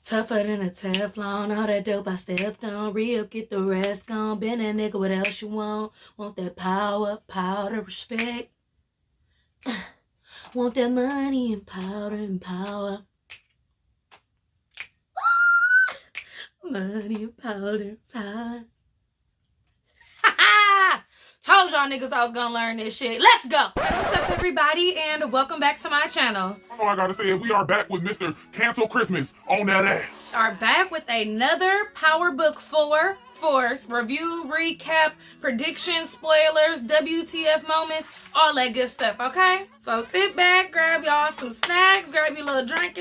Tougher than a Teflon, all that dope I stepped on. Real, get the rest gone. Been that nigga, what else you want? Want that power, powder, respect. Want that money and powder and power. Money and powder and power. Told y'all niggas I was gonna learn this shit. Let's go. What's up, everybody, and welcome back to my channel. All I gotta say is we are back with Mr. Cancel Christmas on that ass. Are back with another Power Book 4 Force review, recap, predictions, spoilers, WTF moments, all that good stuff, okay? So sit back, grab y'all some snacks, grab your little drink,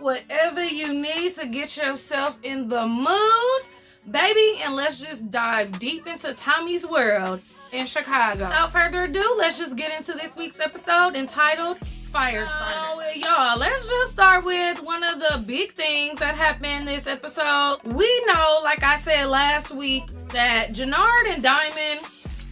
whatever you need to get yourself in the mood, baby, and let's just dive deep into Tommy's world in Chicago. Without further ado, let's just get into this week's episode entitled Firestarter. So, y'all, let's just start with one of the big things that happened this episode. We know, like I said last week, that Jannar and Diamond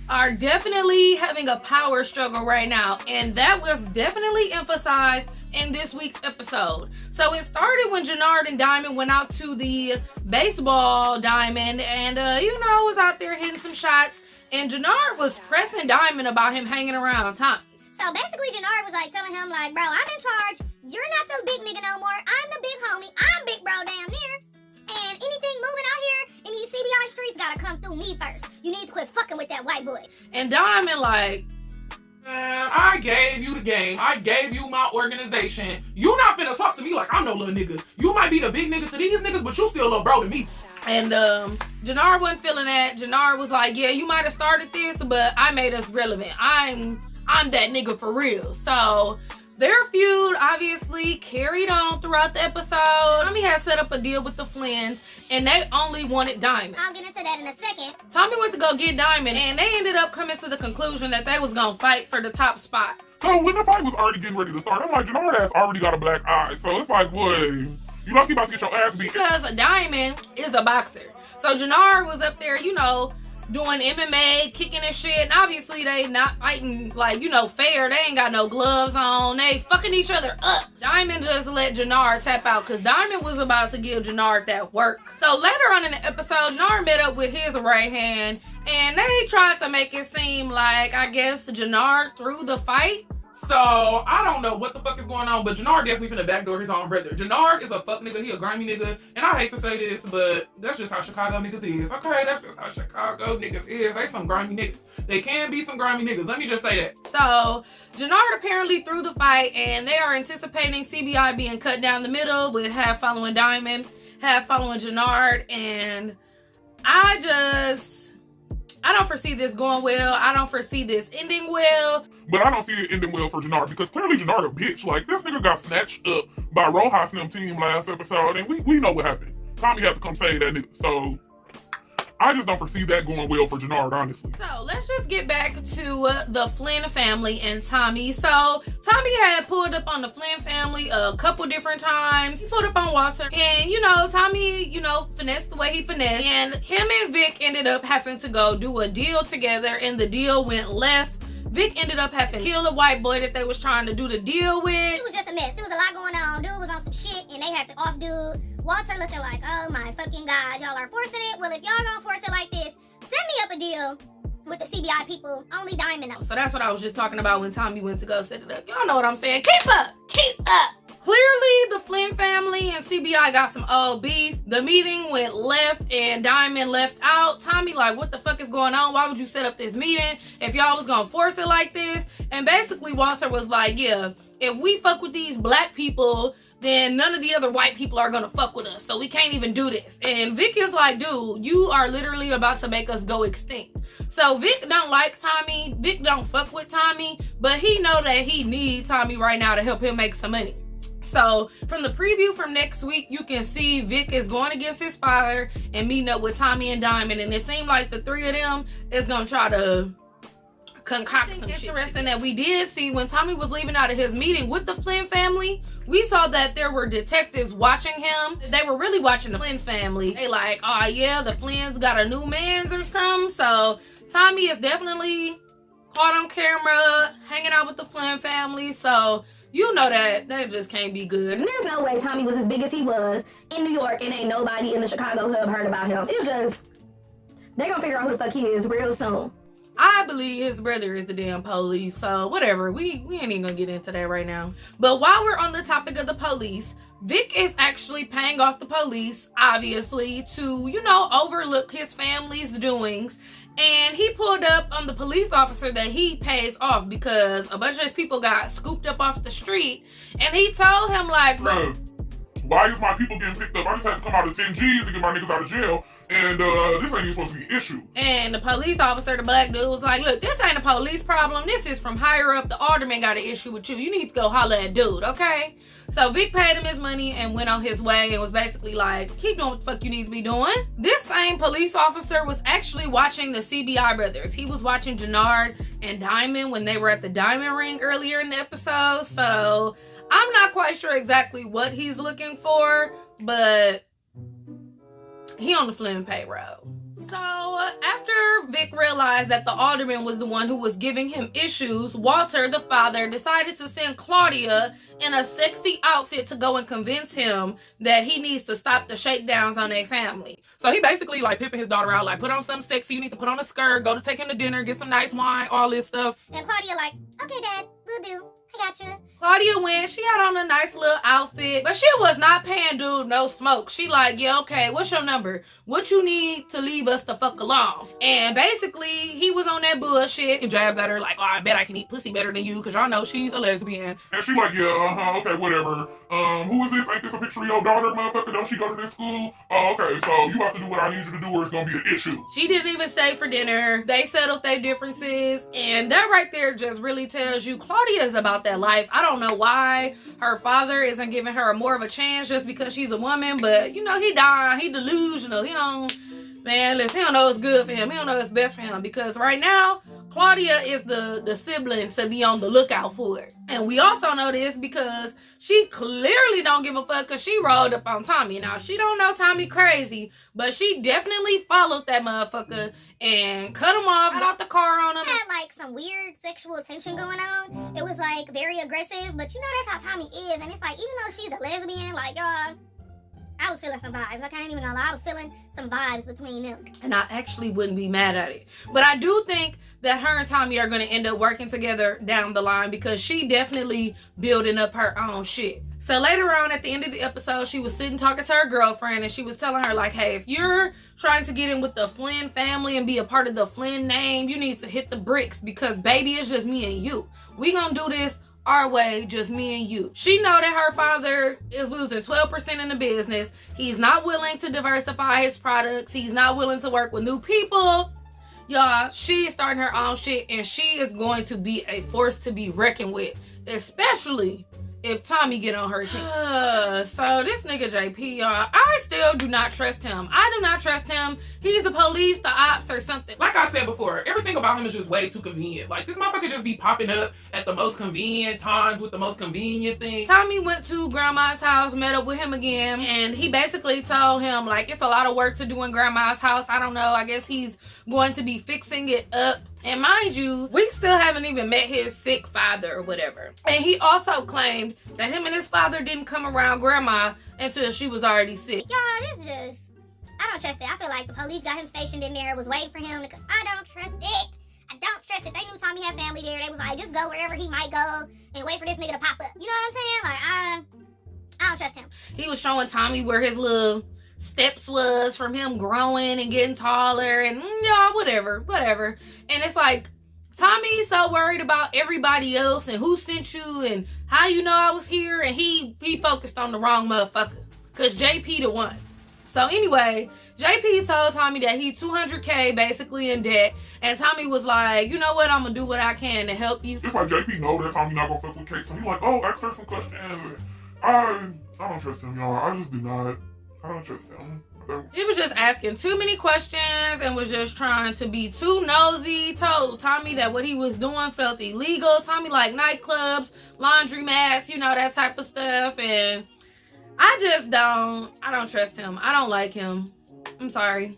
are definitely having a power struggle right now, and that was definitely emphasized in this week's episode. So it started when Jannar and Diamond went out to the baseball diamond and was out there hitting some shots, and Jannar was pressing Diamond about him hanging around Tommy. So basically Jannar was like telling him like, bro, I'm in charge, you're not the big nigga no more, I'm the big homie, I'm big bro damn near, and anything moving out here in these CBI streets gotta come through me first. You need to quit fucking with that white boy. And Diamond like, Man, I gave you the game. I gave you my organization. You not finna talk to me like I'm no little nigga. You might be the big nigga to these niggas, but you still a little bro to me. and Jannar wasn't feeling that. Jannar was like, yeah, you might have started this, but I made us relevant. I'm that nigga for real. So their feud obviously carried on throughout the episode. Tommy had set up a deal with the Flynns, and they only wanted Diamond. I'll get into that in a second. Tommy went to go get Diamond, and they ended up coming to the conclusion that they was gonna fight for the top spot. So when the fight was already getting ready to start, I'm like, Jannar ass already got a black eye. So it's like, boy, you lucky about to get your ass beat. Because Diamond is a boxer. So Jannar was up there, doing MMA, kicking and shit. And obviously they not fighting like, fair. They ain't got no gloves on. They fucking each other up. Diamond just let Jannar tap out because Diamond was about to give Jannar that work. So later on in the episode, Jannar met up with his right hand and they tried to make it seem like, I guess, Jannar threw the fight. So I don't know what the fuck is going on, but Jannar definitely finna backdoor his own brother. Jannar is a fuck nigga, he a grimy nigga, and I hate to say this, but that's just how Chicago niggas is. Okay, that's just how Chicago niggas is. They some grimy niggas. They can be some grimy niggas. Let me just say that. So Jannar apparently threw the fight, and they are anticipating CBI being cut down the middle with half following Diamond, half following Jannar, and I don't foresee this going well. I don't foresee this ending well. But I don't see it ending well for Jannar because clearly Jannar a bitch. Like, this nigga got snatched up by Rojas and them team last episode, and we know what happened. Tommy had to come save that nigga. So I just don't foresee that going well for Jannar, honestly. So let's just get back to the Flynn family and Tommy. So Tommy had pulled up on the Flynn family a couple different times. He pulled up on Walter, and Tommy, finessed the way he finessed, and him and Vic ended up having to go do a deal together, and the deal went left. Vic ended up having to kill a white boy that they was trying to do the deal with. It was just a mess. There was a lot going on. Dude was on some shit and they had to off dude. Walter looking like, oh my fucking God, y'all are forcing it. Well, if y'all gonna force it like this, set me up a deal with the CBI people. Only Diamond knows. So that's what I was just talking about when Tommy went to go set it up. Y'all know what I'm saying. Keep up. Keep up. Clearly, the Flynn family and CBI got some old beef. The meeting went left and Diamond left out. Tommy like, what the fuck is going on? Why would you set up this meeting if y'all was gonna force it like this? And basically Walter was like, yeah, if we fuck with these black people, then none of the other white people are gonna fuck with us. So we can't even do this. And Vic is like, dude, you are literally about to make us go extinct. So Vic don't like Tommy. Vic don't fuck with Tommy, but he know that he needs Tommy right now to help him make some money. So from the preview from next week, you can see Vic is going against his father and meeting up with Tommy and Diamond. And it seemed like the three of them is going to try to concoct some shit. Interesting that we did see when Tommy was leaving out of his meeting with the Flynn family, we saw that there were detectives watching him. They were really watching the Flynn family. They like, oh yeah, the Flynns got a new mans or something. So Tommy is definitely caught on camera hanging out with the Flynn family. So You know that just can't be good. There's no way Tommy was as big as he was in New York and ain't nobody in the Chicago hub heard about him. It's just, they gonna figure out who the fuck he is real soon. I believe his brother is the damn police, so whatever. We ain't even gonna get into that right now. But while we're on the topic of the police, Vic is actually paying off the police, obviously, to, you know, overlook his family's doings. And he pulled up on the police officer that he pays off because a bunch of his people got scooped up off the street. And he told him, like, bro, why is my people getting picked up? I just had to come out of 10 G's to get my niggas out of jail. And this ain't even supposed to be an issue. And the police officer, the black dude, was like, look, this ain't a police problem. This is from higher up. The alderman got an issue with you. You need to go holler at dude, okay? So Vic paid him his money and went on his way and was basically like, keep doing what the fuck you need to be doing. This same police officer was actually watching the CBI brothers. He was watching Jannar and Diamond when they were at the Diamond Ring earlier in the episode. So I'm not quite sure exactly what he's looking for, but he on the Flynn payroll. So after Vic realized that the alderman was the one who was giving him issues, Walter, the father, decided to send Claudia in a sexy outfit to go and convince him that he needs to stop the shakedowns on their family. So he basically like pimping his daughter out, like put on something sexy, you need to put on a skirt, go to take him to dinner, get some nice wine, all this stuff. And Claudia like, okay, Dad, we'll do. I got you. Claudia went, she had on a nice little outfit, but she was not paying dude no smoke. She like, yeah, okay, what's your number? What you need to leave us the fuck alone? And basically, he was on that bullshit and jabs at her like, oh, I bet I can eat pussy better than you, because y'all know she's a lesbian. And she like, yeah, okay, whatever. Who is this? Ain't this a picture of your daughter, motherfucker? Don't she go to this school? Oh, okay, so you have to do what I need you to do or it's gonna be an issue. She didn't even stay for dinner. They settled their differences, and that right there just really tells you Claudia is about that life. I don't know why her father isn't giving her more of a chance just because she's a woman, but you know, he died, he delusional, he don't, man, listen, he don't know what's good for him, he don't know what's best for him, because right now, Claudia is the sibling to be on the lookout for it. And we also know this because she clearly don't give a fuck because she rolled up on Tommy. Now, she don't know Tommy crazy, but she definitely followed that motherfucker and cut him off, got the car on him. Had like some weird sexual tension going on. It was like very aggressive, but you know that's how Tommy is. And it's like, even though she's a lesbian, like y'all, I was feeling some vibes. Like, I ain't even gonna lie, I was feeling some vibes between them. And I actually wouldn't be mad at it. But I do think that her and Tommy are gonna end up working together down the line because she definitely building up her own shit. So later on at the end of the episode, she was sitting talking to her girlfriend and she was telling her like, hey, if you're trying to get in with the Flynn family and be a part of the Flynn name, you need to hit the bricks because baby, it's just me and you. We gonna do this our way, just me and you. She know that her father is losing 12% in the business. He's not willing to diversify his products. He's not willing to work with new people. Y'all, she is starting her own shit and she is going to be a force to be reckoned with, especially if Tommy get on her team. So this nigga JP, y'all, I still do not trust him. I do not trust him. He's the police, the ops, or something. Like I said before, everything about him is just way too convenient. Like, this motherfucker just be popping up at the most convenient times with the most convenient things. Tommy went to grandma's house, met up with him again, and he basically told him, like, it's a lot of work to do in grandma's house. I don't know. I guess he's going to be fixing it up. And mind you, we still haven't even met his sick father or whatever. And he also claimed that him and his father didn't come around grandma until she was already sick. Y'all, this just, I don't trust it. I feel like the police got him stationed in there, was waiting for him. I don't trust it. I don't trust it. They knew Tommy had family there. They was like, just go wherever he might go and wait for this nigga to pop up. You know what I'm saying? Like, I don't trust him. He was showing Tommy where his little steps was from him growing and getting taller and yeah, whatever. And it's like, Tommy's so worried about everybody else and who sent you and how you know I was here, and he focused on the wrong motherfucker because JP the one. So anyway, JP told Tommy that he 200K basically in debt, and Tommy was like, you know what, I'm gonna do what I can to help you. It's like JP know that Tommy not gonna fuck with Kate, so he like, oh, ask her some questions. I don't trust him, y'all. I just do not. I don't trust him. He was just asking too many questions and was just trying to be too nosy. Told Tommy that what he was doing felt illegal. Tommy like nightclubs, laundromats, you know, that type of stuff. And I don't trust him. I don't like him. I'm sorry.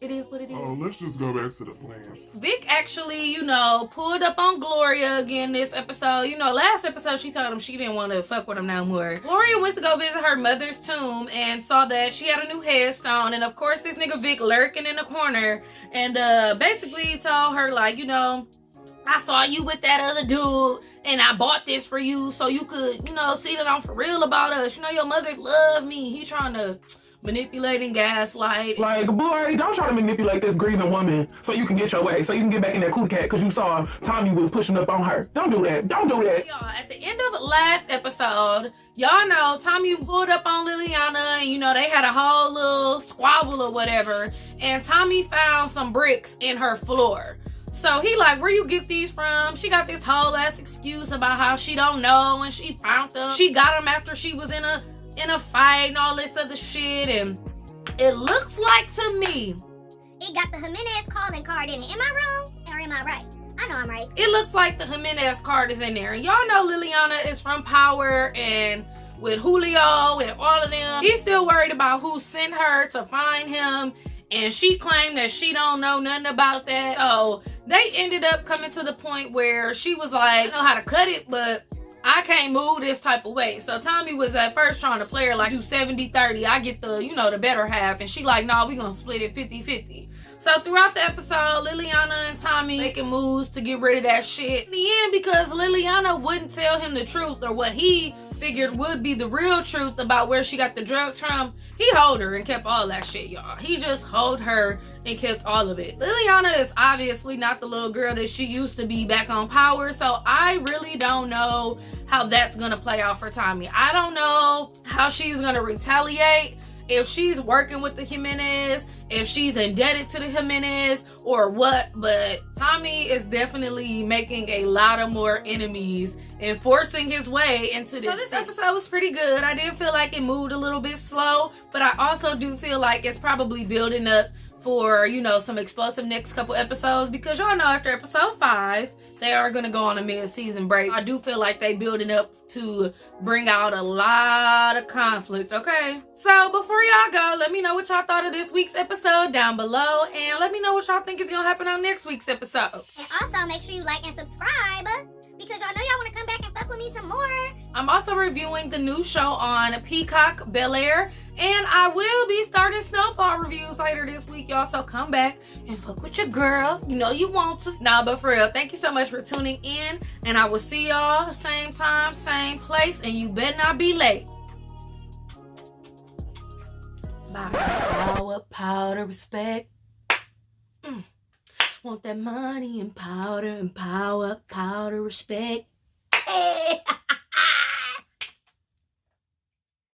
It is what it is. Oh, let's just go back to the Flynn's. Vic actually, you know, pulled up on Gloria again this episode. You know, last episode she told him she didn't want to fuck with him no more. Gloria went to go visit her mother's tomb and saw that she had a new headstone. And of course, this nigga Vic lurking in the corner and basically told her, like, you know, I saw you with that other dude and I bought this for you so you could, you know, see that I'm for real about us. You know, your mother love me. He trying to manipulate and gaslight. Like, boy, don't try to manipulate this grieving woman so you can get your way, so you can get back in that cool cat because you saw Tommy was pushing up on her. Don't do that. Don't do that. Y'all, at the end of last episode, y'all know Tommy pulled up on Liliana and, you know, they had a whole little squabble or whatever. And Tommy found some bricks in her floor. So he like, where you get these from? She got this whole ass excuse about how she don't know and she found them. She got them after she was in a fight and all this other shit, and it looks like to me It got the Jimenez calling card in it. Am I wrong or am I right? I know I'm right. it looks like the Jimenez card is in there. And y'all know Liliana is from Power and with Julio and all of them. He's still worried about who sent her to find him, and she claimed that she don't know nothing about that. So they ended up coming to the point where she was like, I know how to cut it, but I can't move this type of way. So Tommy was at first trying to play her like, do 70-30. I get the, you know, the better half. And she like, no, we gonna split it 50-50. So throughout the episode, Liliana and Tommy making moves to get rid of that shit. In the end, because Liliana wouldn't tell him the truth or what he figured would be the real truth about where she got the drugs from, he held her and kept all that shit, y'all. He just held her and kept all of it. Liliana is obviously not the little girl that she used to be back on Power, so I really don't know how that's gonna play out for Tommy. I don't know how she's gonna retaliate, if she's working with the Jimenez, if she's indebted to the Jimenez or what, but Tommy is definitely making a lot of more enemies and forcing his way into this. So this episode was pretty good. I did feel like it moved a little bit slow, but I also do feel like it's probably building up for, you know, some explosive next couple episodes, because y'all know after episode 5 they are gonna go on a mid-season break. I do feel like they building up to bring out a lot of conflict, okay? So before y'all go, let me know what y'all thought of this week's episode down below, and let me know what y'all think is gonna happen on next week's episode. And also make sure you like and subscribe because y'all know y'all want to come back and fuck with me some more. I'm also reviewing the new show on Peacock, Bel-Air, and I will be starting Snowfall reviews later this week, y'all, so come back and fuck with your girl. You know you want to. Nah, but for real, thank you so much for tuning in, and I will see y'all same time, same place, and you better not be late. Bye. Power, powder, respect. Want that money and powder, powder, respect. Hey.